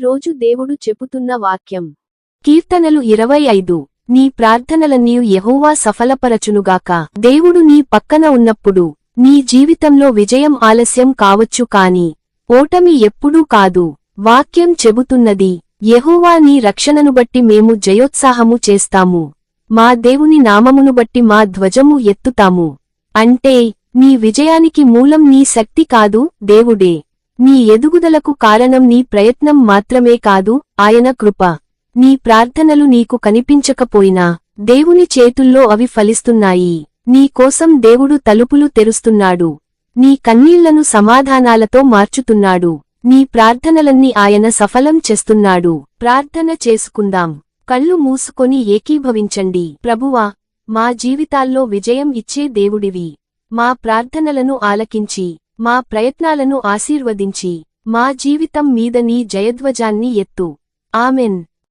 రోజు దేవుడు చెప్పుతున్న వాక్యం కీర్తనలు 25 నీ ప్రార్థనలన్నీయు యెహోవా సఫలపరచునుగాక. దేవుడు నీ పక్కన ఉన్నప్పుడు నీ జీవితంలో విజయం ఆలస్యం కావచ్చు కాని ఓటమి ఎప్పుడూ కాదు. వాక్యం చెబుతున్నది, యెహోవా నీ రక్షణను బట్టి మేము జయోత్సాహము చేస్తాము, మా దేవుని నామమును బట్టి మా ధ్వజము ఎత్తుతాము. అంటే నీ విజయానికి మూలం నీ శక్తి కాదు, దేవుడే. నీ ఎదుగుదలకు కారణం నీ ప్రయత్నం మాత్రమే కాదు, ఆయన కృప. నీ ప్రార్థనలు నీకు కనిపించకపోయినా దేవుని చేతుల్లో అవి ఫలిస్తున్నాయి. నీ కోసం దేవుడు తలుపులు తెరుస్తున్నాడు, నీ కన్నీళ్లను సమాధానాలతో మార్చుతున్నాడు, నీ ప్రార్థనలన్నీ ఆయన సఫలం చేస్తున్నాడు. ప్రార్థన చేసుకుందాం. కళ్ళు మూసుకొని ఏకీభవించండి. ప్రభువా, మా జీవితాల్లో విజయం ఇచ్చే దేవుడివి. మా ప్రార్థనలను ఆలకించి మా ప్రయత్నాలను ఆశీర్వదించి మా జీవితం మీద నీ జయధ్వజాన్ని ఎత్తు. ఆమెన్.